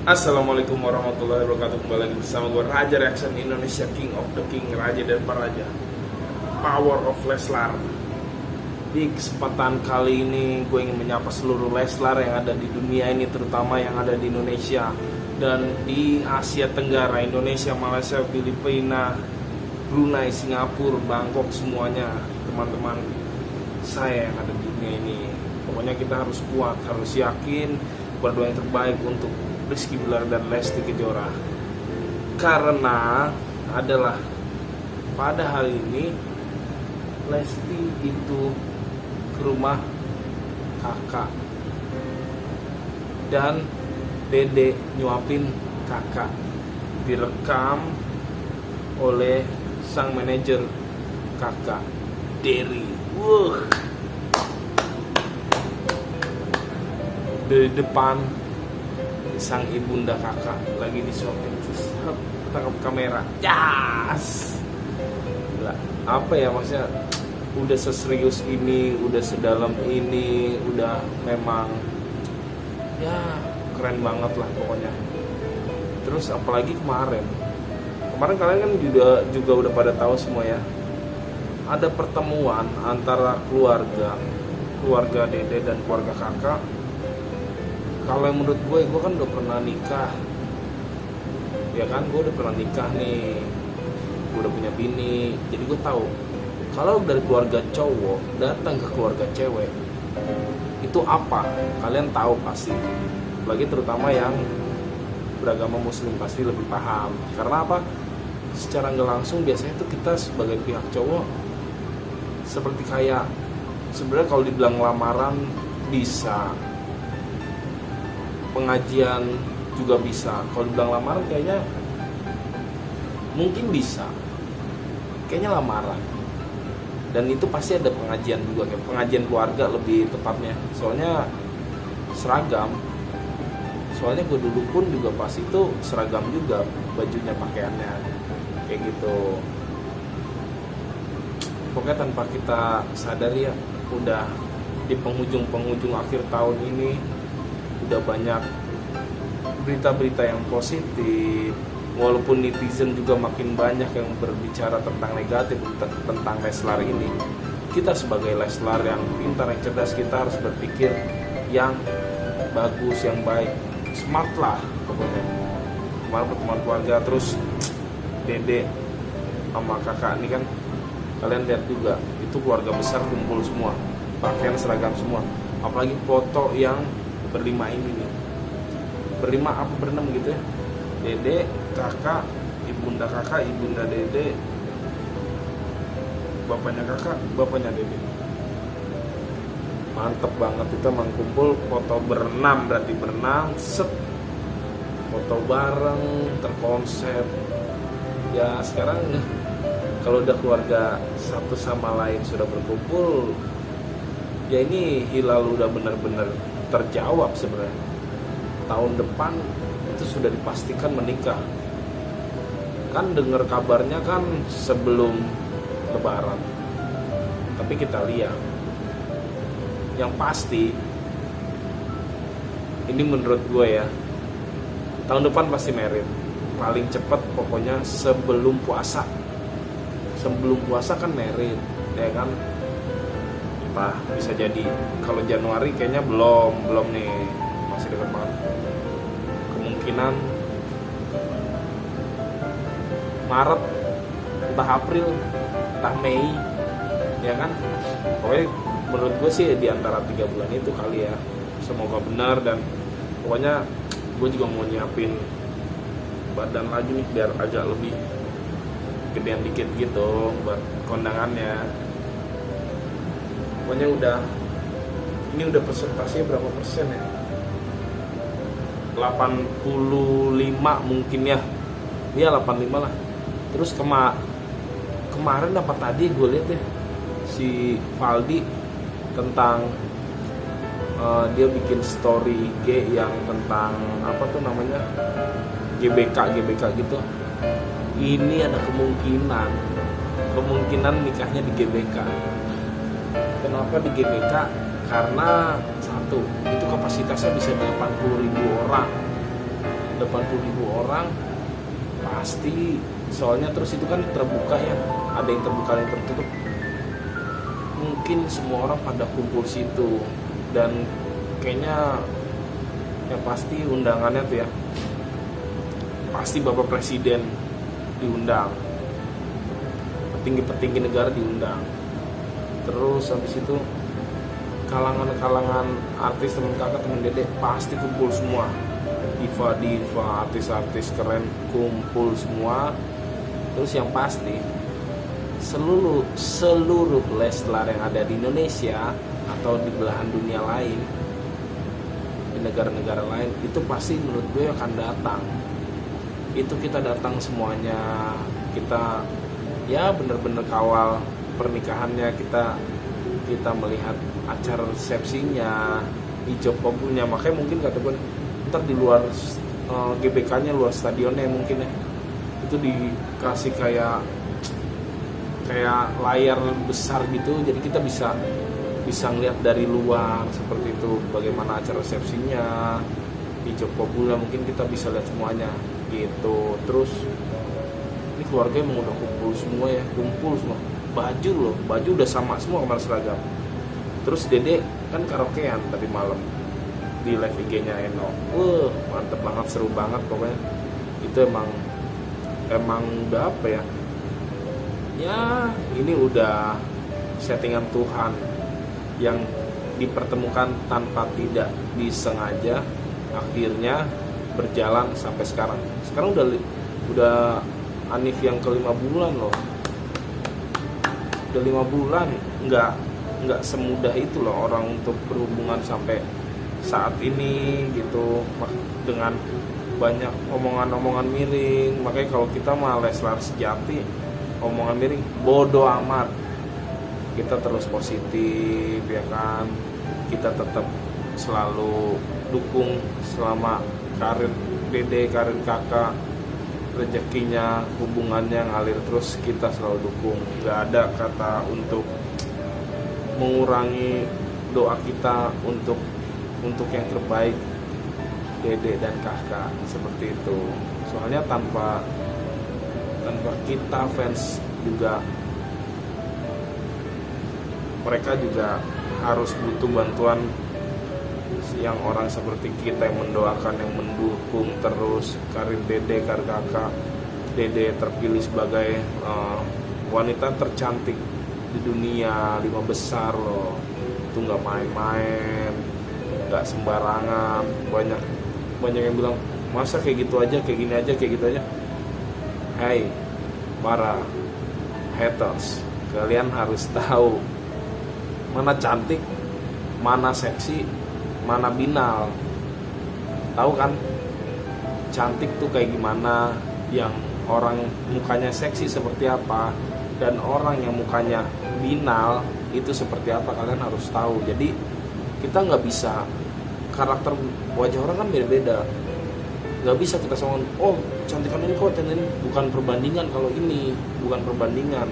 Assalamualaikum warahmatullahi wabarakatuh. Kembali lagi bersama gue Raja Reaction Indonesia, King of the King, Raja dan para Raja, Power of Leslar. Di kesempatan kali ini gue ingin menyapa seluruh Leslar yang ada di dunia ini, terutama yang ada di Indonesia dan di Asia Tenggara, Indonesia, Malaysia, Filipina, Brunei, Singapura, Bangkok, semuanya teman-teman saya yang ada di dunia ini. Pokoknya kita harus kuat, harus yakin, berdoa yang terbaik untuk Rizky Bilar dan Lesti Kejora, karena adalah pada hari ini Lesti itu ke rumah kakak dan Dede nyuapin kakak, direkam oleh sang manajer kakak, Derry. Dari depan sang ibunda kakak lagi disuapin, terus tangkap kamera, jas. Apa ya maksudnya, udah seserius ini, udah sedalam ini, udah memang ya keren banget lah pokoknya. Terus apalagi kemarin kalian kan juga udah pada tahu semua ya, ada pertemuan antara keluarga Dede dan keluarga kakak. Kalau yang menurut gue kan udah pernah nikah, ya kan, gue udah pernah nikah nih, gue udah punya bini, jadi gue tahu kalau dari keluarga cowok datang ke keluarga cewek itu apa, kalian tahu pasti, lagi terutama yang beragama muslim pasti lebih paham. Karena apa? Secara nggak langsung biasanya tuh kita sebagai pihak cowok seperti kayak, sebenarnya kalau dibilang lamaran bisa, pengajian juga bisa. Kalau dibilang lamaran kayaknya mungkin bisa, kayaknya lamaran. Dan itu pasti ada pengajian juga, kayak pengajian keluarga lebih tepatnya. Soalnya seragam. Soalnya gue dulu pun juga pas itu seragam juga, bajunya, pakaiannya kayak gitu. Pokoknya tanpa kita sadar ya, udah di penghujung akhir tahun ini udah banyak berita-berita yang positif, walaupun netizen juga makin banyak yang berbicara tentang negatif tentang Leslar ini. Kita sebagai Leslar yang pintar, yang cerdas, kita harus berpikir yang bagus, yang baik, smart lah pokoknya. Kemarin pertemuan keluarga, terus Dede sama kakak ini kan kalian lihat juga, itu keluarga besar kumpul semua, pakaian seragam semua. Apalagi foto yang berlima ini nih, berlima apa berenam gitu ya, Dede, kakak, ibunda Dede, bapaknya kakak, bapaknya Dede. Mantep banget itu, emang kumpul foto berenam, berarti berenam, set, foto bareng, terkonsep. Ya sekarang kalau udah keluarga satu sama lain sudah berkumpul, ya ini hilal udah benar-benar terjawab sebenarnya. Tahun depan itu sudah dipastikan menikah. Kan dengar kabarnya kan sebelum Lebaran. Tapi kita lihat, yang pasti ini menurut gue ya, tahun depan pasti married. Paling cepat pokoknya sebelum puasa. Sebelum puasa kan married, ya kan? Entah, bisa jadi kalau Januari kayaknya belum nih, masih dekat banget. Kemungkinan Maret, entah April, entah Mei, ya kan? Pokoknya menurut gue sih di antara 3 bulan itu kali ya. Semoga benar, dan pokoknya gue juga mau nyiapin badan lagi nih biar agak lebih gedean dikit gitu buat kondangannya. Pokoknya ini udah persentasinya berapa persen ya? 85 mungkin ya. Iya 85 lah. Terus kemarin dapat tadi gue lihat ya, si Valdi tentang dia bikin story IG yang tentang apa tuh namanya, GBK gitu. Ini ada kemungkinan nikahnya di GBK. Kenapa di GBK? Karena satu, itu kapasitasnya bisa 80.000 orang. 80.000 orang pasti, soalnya terus itu kan terbuka ya, ada yang terbuka ada yang tertutup, mungkin semua orang pada kumpul situ. Dan kayaknya yang pasti undangannya tuh ya pasti Bapak Presiden diundang, petinggi-petinggi negara diundang, terus habis itu kalangan-kalangan artis teman kakak teman dedek pasti kumpul semua, diva-diva artis-artis keren kumpul semua. Terus yang pasti seluruh Leslar yang ada di Indonesia atau di belahan dunia lain, di negara-negara lain, itu pasti menurut gue akan datang. Itu kita datang semuanya, kita ya bener-bener kawal pernikahannya, kita melihat acara resepsinya, hijau kabulnya. Makanya mungkin kata gue ntar di luar GBK-nya, luar stadionnya mungkin ya, itu dikasih kayak layar besar gitu, jadi kita bisa ngeliat dari luar seperti itu bagaimana acara resepsinya, hijau kabulnya, mungkin kita bisa lihat semuanya gitu. Terus ini keluarga emang udah kumpul semua ya, kumpul semua, baju udah sama semua, kamar seragam. Terus Dede kan karaokean tadi malam di live IG-nya Eno. Mantep banget, seru banget pokoknya. Itu emang udah apa ya? Ya, ini udah settingan Tuhan yang dipertemukan tanpa tidak disengaja, akhirnya berjalan sampai sekarang. Sekarang udah Anif yang ke 5 bulan loh. Udah 5 bulan, nggak semudah itu loh orang untuk berhubungan sampai saat ini gitu, dengan banyak omongan-omongan miring. Makanya kalau kita mah Leslar sejati, omongan miring bodoh amat, kita terus positif ya kan, kita tetap selalu dukung selama karir Dede, karir kakak, rezekinya, hubungannya ngalir terus, kita selalu dukung. Nggak ada kata untuk mengurangi doa kita untuk yang terbaik Dede dan kakak, seperti itu. Soalnya tanpa kita fans juga, mereka juga harus butuh bantuan yang orang seperti kita yang mendoakan, yang mendukung terus karir Dede, karir kakak. Dede terpilih sebagai wanita tercantik di dunia 5 besar loh. Itu nggak main-main, nggak sembarangan. Banyak yang bilang masa kayak gitu aja, kayak gini aja, kayak gitu aja. Hai para haters, kalian harus tahu mana cantik, mana seksi, mana binal. Tahu kan cantik tuh kayak gimana, yang orang mukanya seksi seperti apa, dan orang yang mukanya binal itu seperti apa, kalian harus tahu. Jadi kita nggak bisa, karakter wajah orang kan beda-beda, nggak bisa kita sama, oh cantikan ini kok, ini bukan perbandingan. Kalau ini bukan perbandingan,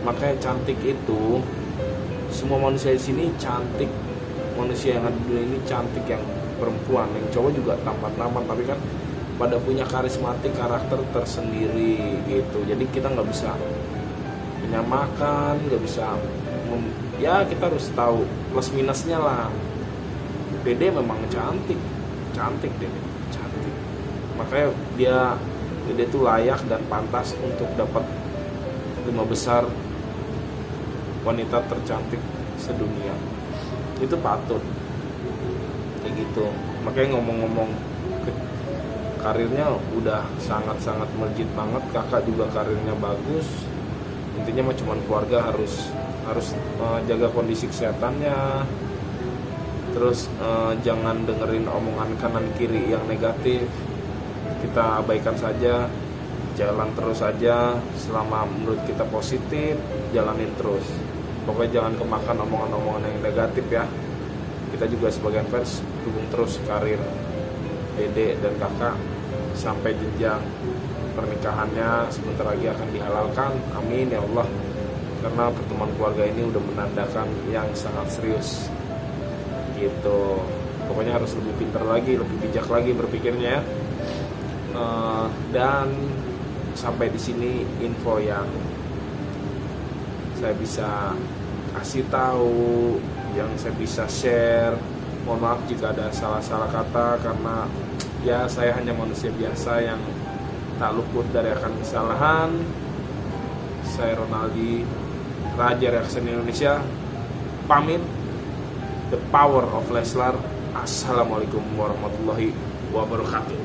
makanya cantik itu semua manusia di sini cantik, manusia yang ada di dunia ini cantik, yang perempuan, yang cowok juga tampan-tampan, tapi kan pada punya karismatik, karakter tersendiri gitu. Jadi kita nggak bisa menyamakan, nggak bisa ya kita harus tahu plus minusnya lah. Dede memang cantik Dede, cantik. Makanya Dede tuh layak dan pantas untuk dapat 5 besar wanita tercantik sedunia. Itu patut kayak gitu. Makanya ngomong-ngomong, karirnya udah sangat-sangat melejit banget. Kakak juga karirnya bagus. Intinya mah cuman keluarga harus jaga kondisi kesehatannya. Terus jangan dengerin omongan kanan kiri yang negatif, kita abaikan saja, jalan terus saja. Selama menurut kita positif, jalanin terus. Pokoknya jangan kemakan omongan-omongan yang negatif ya. Kita juga sebagai fans dukung terus karir Dede dan kakak sampai jenjang pernikahannya sebentar lagi akan dihalalkan. Amin ya Allah, karena pertemuan keluarga ini udah menandakan yang sangat serius gitu. Pokoknya harus lebih pintar lagi, lebih bijak lagi berpikirnya. Dan sampai di sini info yang saya bisa kasih tahu, yang saya bisa share. Mohon maaf jika ada salah-salah kata, karena ya saya hanya manusia biasa yang tak luput dari akan kesalahan. Saya Ronaldi, Raja Reaction Indonesia, pamit. The power of Leslar. Assalamualaikum warahmatullahi wabarakatuh.